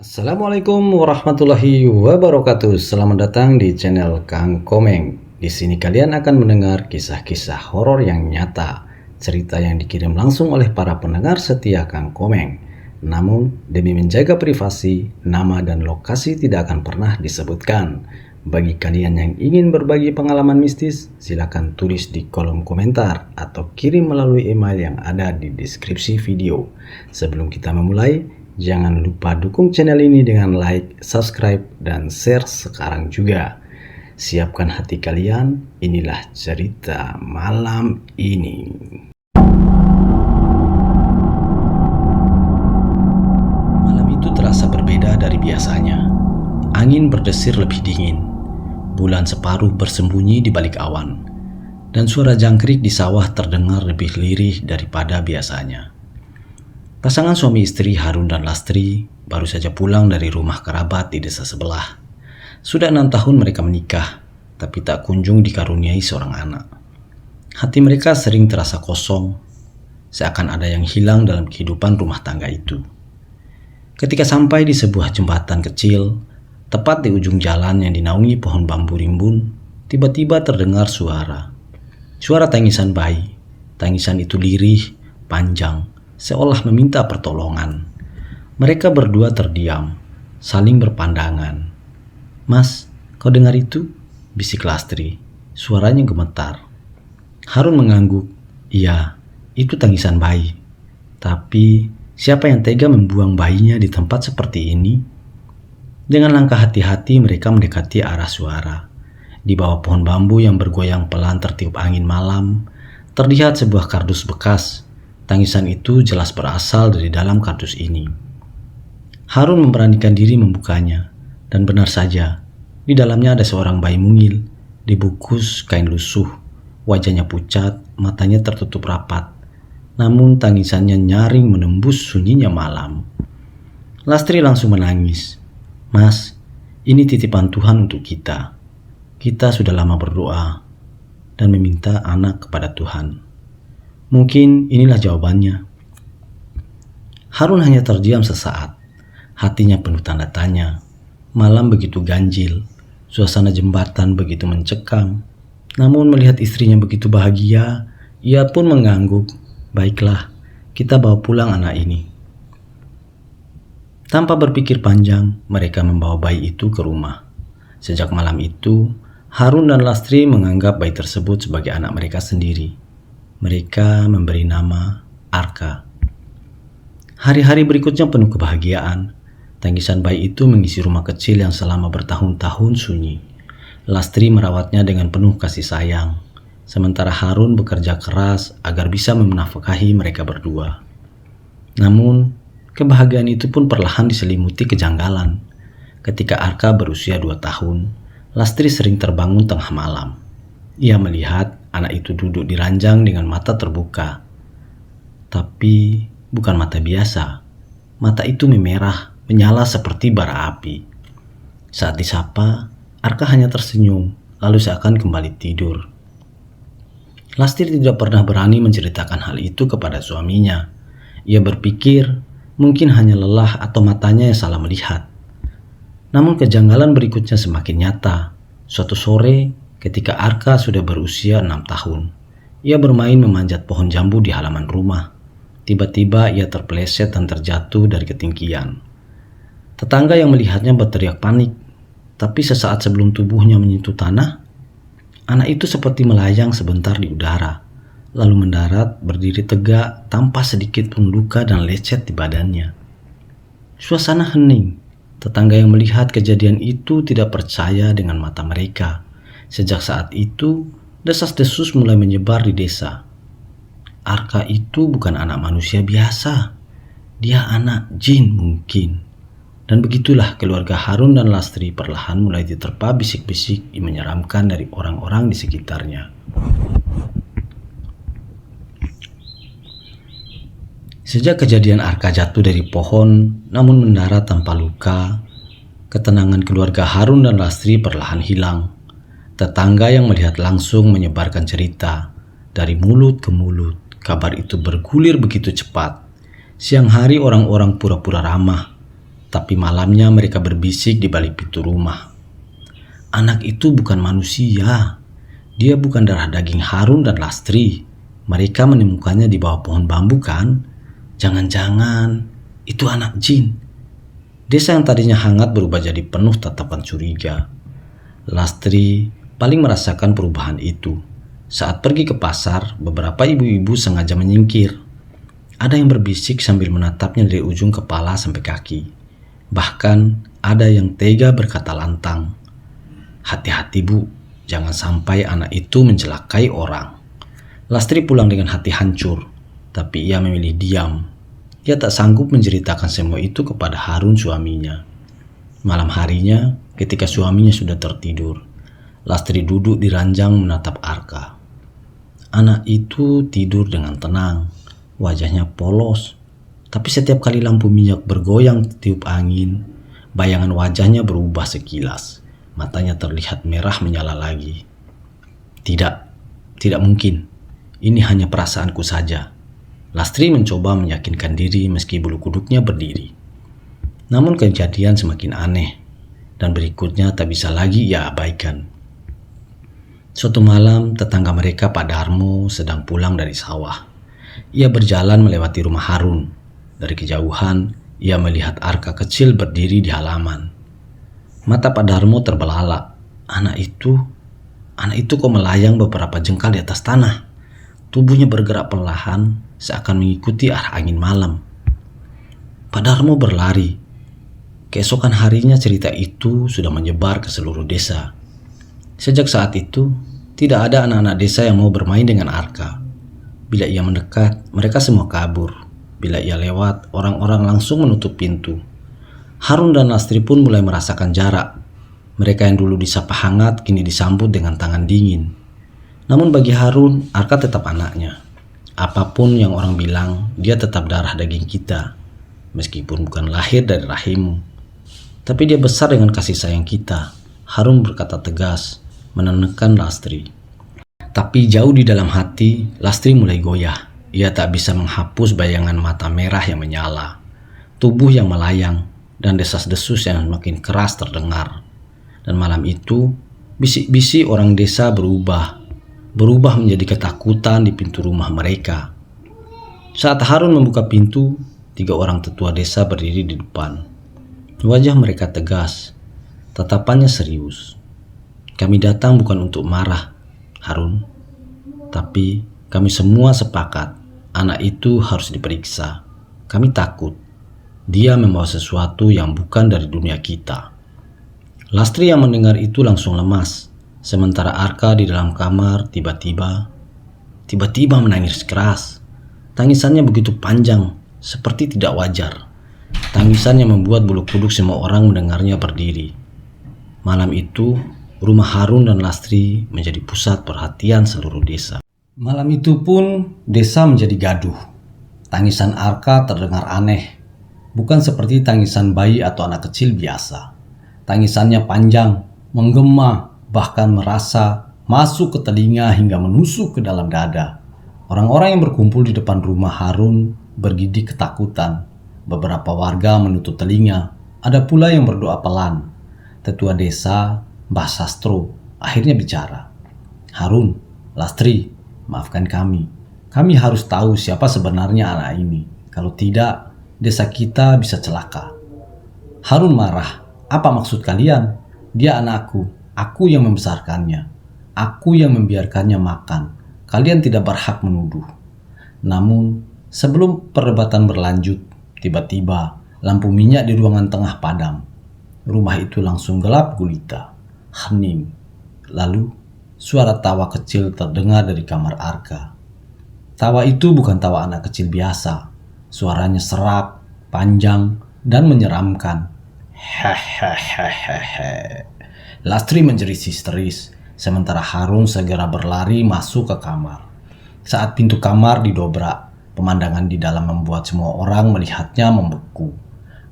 Assalamualaikum warahmatullahi wabarakatuh. Selamat datang di channel Kang Komeng. Di sini kalian akan mendengar kisah-kisah horor yang nyata, cerita yang dikirim langsung oleh para pendengar setia Kang Komeng. Namun, demi menjaga privasi, nama dan lokasi tidak akan pernah disebutkan. Bagi kalian yang ingin berbagi pengalaman mistis, silakan tulis di kolom komentar atau kirim melalui email yang ada di deskripsi video. Sebelum kita memulai, jangan lupa dukung channel ini dengan like, subscribe, dan share sekarang juga. Siapkan hati kalian, inilah cerita malam ini. Malam itu terasa berbeda dari biasanya. Angin berdesir lebih dingin. Bulan separuh bersembunyi di balik awan. Dan suara jangkrik di sawah terdengar lebih lirih daripada biasanya. Pasangan suami istri Harun dan Lastri baru saja pulang dari rumah kerabat di desa sebelah. Sudah 6 tahun mereka menikah, tapi tak kunjung dikaruniai seorang anak. Hati mereka sering terasa kosong, seakan ada yang hilang dalam kehidupan rumah tangga itu. Ketika sampai di sebuah jembatan kecil, tepat di ujung jalan yang dinaungi pohon bambu rimbun, tiba-tiba terdengar suara. Suara tangisan bayi. Tangisan itu lirih, panjang, seolah meminta pertolongan. Mereka berdua terdiam, saling berpandangan. "Mas, kau dengar itu?" bisik Lastri. Suaranya gemetar. Harun mengangguk. "Iya, itu tangisan bayi. Tapi siapa yang tega membuang bayinya di tempat seperti ini?" Dengan langkah hati-hati mereka mendekati arah suara. Di bawah pohon bambu yang bergoyang pelan tertiup angin malam, terlihat sebuah kardus bekas. Tangisan itu jelas berasal dari dalam kardus ini. Harun memberanikan diri membukanya, dan benar saja, di dalamnya ada seorang bayi mungil, dibungkus kain lusuh, wajahnya pucat, matanya tertutup rapat. Namun tangisannya nyaring menembus sunyinya malam. Lastri langsung menangis. "Mas, ini titipan Tuhan untuk kita. Kita sudah lama berdoa dan meminta anak kepada Tuhan. Mungkin inilah jawabannya." Harun hanya terdiam sesaat. Hatinya penuh tanda tanya. Malam begitu ganjil. Suasana jembatan begitu mencekam. Namun melihat istrinya begitu bahagia, ia pun mengangguk. "Baiklah, kita bawa pulang anak ini." Tanpa berpikir panjang, mereka membawa bayi itu ke rumah. Sejak malam itu, Harun dan Lastri menganggap bayi tersebut sebagai anak mereka sendiri. Mereka memberi nama Arka. Hari-hari berikutnya penuh kebahagiaan. Tangisan bayi itu mengisi rumah kecil yang selama bertahun-tahun sunyi. Lastri merawatnya dengan penuh kasih sayang, sementara Harun bekerja keras agar bisa menafkahi mereka berdua. Namun, kebahagiaan itu pun perlahan diselimuti kejanggalan. Ketika Arka berusia 2 tahun, Lastri sering terbangun tengah malam. Ia melihat anak itu duduk di ranjang dengan mata terbuka. Tapi bukan mata biasa. Mata itu memerah, menyala seperti bara api. Saat disapa, Arka hanya tersenyum, lalu seakan kembali tidur. Lastri tidak pernah berani menceritakan hal itu kepada suaminya. Ia berpikir mungkin hanya lelah atau matanya yang salah melihat. Namun kejanggalan berikutnya semakin nyata. Suatu sore, ketika Arka sudah berusia 6 tahun, ia bermain memanjat pohon jambu di halaman rumah. Tiba-tiba ia terpeleset dan terjatuh dari ketinggian. Tetangga yang melihatnya berteriak panik, tapi sesaat sebelum tubuhnya menyentuh tanah, anak itu seperti melayang sebentar di udara, lalu mendarat berdiri tegak tanpa sedikit pun luka dan lecet di badannya. Suasana hening. Tetangga yang melihat kejadian itu tidak percaya dengan mata mereka. Sejak saat itu, desas-desus mulai menyebar di desa. Arka itu bukan anak manusia biasa. Dia anak jin mungkin. Dan begitulah keluarga Harun dan Lastri perlahan mulai diterpa bisik-bisik yang menyeramkan dari orang-orang di sekitarnya. Sejak kejadian Arka jatuh dari pohon namun mendarat tanpa luka, ketenangan keluarga Harun dan Lastri perlahan hilang. Tetangga yang melihat langsung menyebarkan cerita. Dari mulut ke mulut, kabar itu bergulir begitu cepat. Siang hari orang-orang pura-pura ramah, Tapi malamnya mereka berbisik di balik pintu rumah. Anak itu bukan manusia. Dia bukan darah daging Harun dan Lastri. Mereka menemukannya di bawah pohon bambu kan? Jangan-jangan itu anak jin. Desa yang tadinya hangat berubah jadi penuh tatapan curiga. Lastri paling merasakan perubahan itu. Saat pergi ke pasar, beberapa ibu-ibu sengaja menyingkir. Ada yang berbisik sambil menatapnya dari ujung kepala sampai kaki. Bahkan ada yang tega berkata lantang, "Hati-hati Bu, jangan sampai anak itu mencelakai orang." Lastri pulang dengan hati hancur, tapi ia memilih diam. Ia tak sanggup menceritakan semua itu kepada Harun suaminya. Malam harinya, ketika suaminya sudah tertidur, Lastri duduk di ranjang menatap Arka. Anak itu tidur dengan tenang, wajahnya polos, tapi setiap kali lampu minyak bergoyang tiup angin, bayangan wajahnya berubah sekilas. Matanya terlihat merah menyala lagi. Tidak mungkin. Ini hanya perasaanku saja. Lastri mencoba meyakinkan diri meski bulu kuduknya berdiri. Namun kejadian semakin aneh, dan berikutnya tak bisa lagi ia abaikan. Suatu malam, tetangga mereka Pak Darmo sedang pulang dari sawah. Ia berjalan melewati rumah Harun. Dari kejauhan, ia melihat Arka kecil berdiri di halaman. Mata Pak Darmo terbelalak. Anak itu kok melayang beberapa jengkal di atas tanah. Tubuhnya bergerak perlahan, seakan mengikuti arah angin malam. Pak Darmo berlari. Keesokan harinya cerita itu sudah menyebar ke seluruh desa. Sejak saat itu, tidak ada anak-anak desa yang mau bermain dengan Arka. Bila ia mendekat, mereka semua kabur. Bila ia lewat, orang-orang langsung menutup pintu. Harun dan Lastri pun mulai merasakan jarak. Mereka yang dulu disapa hangat kini disambut dengan tangan dingin. Namun bagi Harun, Arka tetap anaknya. Apapun yang orang bilang, dia tetap darah daging kita. Meskipun bukan lahir dari rahimmu. Tapi dia besar dengan kasih sayang kita. Harun berkata tegas, menenangkan Lastri. Tapi jauh di dalam hati, Lastri mulai goyah. Ia tak bisa menghapus bayangan mata merah yang menyala, tubuh yang melayang, dan desas-desus yang semakin keras terdengar. Dan malam itu, bisik-bisik orang desa berubah menjadi ketakutan di pintu rumah mereka. Saat Harun membuka pintu, 3 orang tetua desa berdiri di depan. Wajah mereka tegas, tatapannya serius. "Kami datang bukan untuk marah, Harun. Tapi kami semua sepakat, anak itu harus diperiksa. Kami takut dia membawa sesuatu yang bukan dari dunia kita." Lastri yang mendengar itu langsung lemas. Sementara Arka di dalam kamar tiba-tiba menangis keras. Tangisannya begitu panjang, seperti tidak wajar. Tangisan yang membuat bulu kuduk semua orang mendengarnya berdiri. Malam itu, rumah Harun dan Lastri menjadi pusat perhatian seluruh desa. Malam itu pun desa menjadi gaduh. Tangisan Arka terdengar aneh. Bukan seperti tangisan bayi atau anak kecil biasa. Tangisannya panjang, menggema, bahkan merasa masuk ke telinga hingga menusuk ke dalam dada. Orang-orang yang berkumpul di depan rumah Harun bergidik ketakutan. Beberapa warga menutup telinga. Ada pula yang berdoa pelan. Tetua desa, Mbah Sastro, akhirnya bicara. "Harun, Lastri, maafkan kami. Kami harus tahu siapa sebenarnya anak ini. Kalau tidak, desa kita bisa celaka." Harun marah. "Apa maksud kalian? Dia anakku. Aku yang membesarkannya. Aku yang membiarkannya makan. Kalian tidak berhak menuduh." Namun, sebelum perdebatan berlanjut, tiba-tiba lampu minyak di ruangan tengah padam. Rumah itu langsung gelap gulita, hening. Lalu, suara tawa kecil terdengar dari kamar Arka. Tawa itu bukan tawa anak kecil biasa. Suaranya serak, panjang, dan menyeramkan. Hehehehehe. Lastri menjerit histeris, sementara Harun segera berlari masuk ke kamar. Saat pintu kamar didobrak, pemandangan di dalam membuat semua orang melihatnya membeku.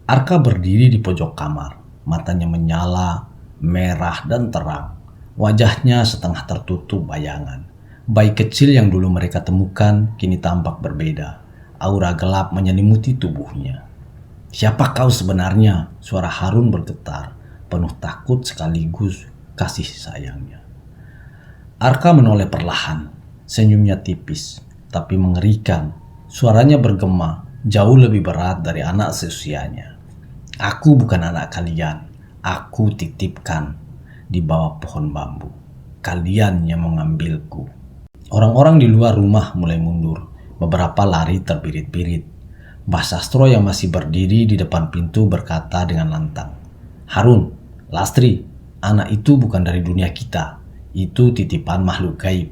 Arka berdiri di pojok kamar, matanya menyala, merah dan terang. Wajahnya setengah tertutup bayangan. Bayi kecil yang dulu mereka temukan kini tampak berbeda. Aura gelap menyelimuti tubuhnya. "Siapa kau sebenarnya?" Suara Harun bergetar, penuh takut sekaligus kasih sayangnya. Arka menoleh perlahan, senyumnya tipis, tapi mengerikan. Suaranya bergema, jauh lebih berat dari anak seusianya. "Aku bukan anak kalian, aku titipkan di bawah pohon bambu. Kalian yang mengambilku." Orang-orang di luar rumah mulai mundur, beberapa lari terbirit-birit. Mbah Sastro yang masih berdiri di depan pintu berkata dengan lantang, "Harun, Lastri, anak itu bukan dari dunia kita. Itu titipan makhluk gaib.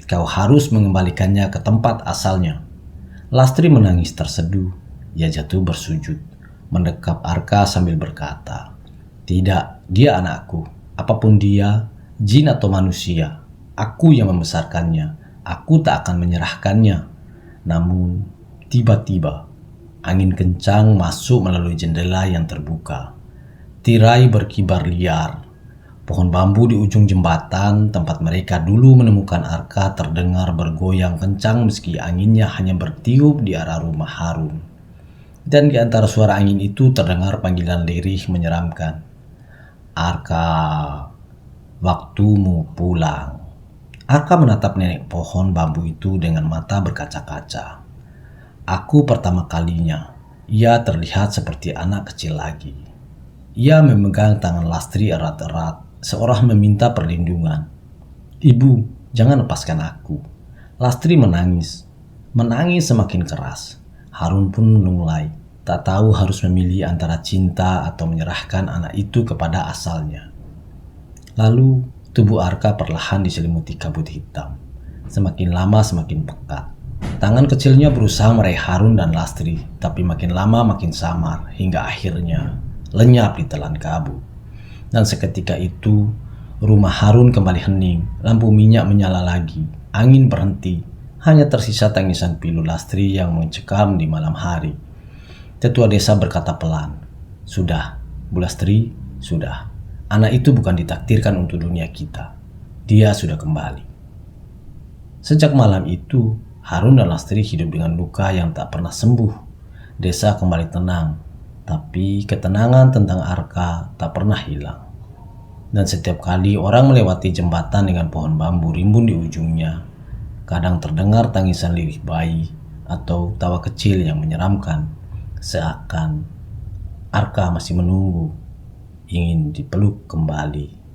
Kau harus mengembalikannya ke tempat asalnya." Lastri menangis terseduh. Ia jatuh bersujud, mendekap Arka sambil berkata, "Tidak, dia anakku. Apapun dia, jin atau manusia, aku yang membesarkannya. Aku tak akan menyerahkannya." Namun, tiba-tiba, angin kencang masuk melalui jendela yang terbuka. Tirai berkibar liar. Pohon bambu di ujung jembatan tempat mereka dulu menemukan Arka terdengar bergoyang kencang meski anginnya hanya bertiup di arah rumah Harun. Dan di antara suara angin itu terdengar panggilan lirih menyeramkan, "Arka, waktumu pulang." Arka menatap nenek pohon bambu itu dengan mata berkaca-kaca. Aku pertama kalinya, ia terlihat seperti anak kecil lagi. Ia memegang tangan Lastri erat-erat, seolah meminta perlindungan. "Ibu, jangan lepaskan aku." Lastri menangis semakin keras. Harun pun menulai, tak tahu harus memilih antara cinta atau menyerahkan anak itu kepada asalnya. Lalu, tubuh Arka perlahan diselimuti kabut hitam. Semakin lama semakin pekat. Tangan kecilnya berusaha meraih Harun dan Lastri, tapi makin lama makin samar, hingga akhirnya lenyap ditelan kabut. Dan seketika itu, rumah Harun kembali hening, lampu minyak menyala lagi, angin berhenti, hanya tersisa tangisan pilu Lastri yang mencekam di malam hari. Tetua desa berkata pelan, "Sudah, Bu Lastri, sudah. Anak itu bukan ditakdirkan untuk dunia kita. Dia sudah kembali." Sejak malam itu, Harun dan Lastri hidup dengan luka yang tak pernah sembuh. Desa kembali tenang, tapi ketenangan tentang Arka tak pernah hilang. Dan setiap kali orang melewati jembatan dengan pohon bambu rimbun di ujungnya, kadang terdengar tangisan lirih bayi atau tawa kecil yang menyeramkan, seakan Arka masih menunggu, ingin dipeluk kembali.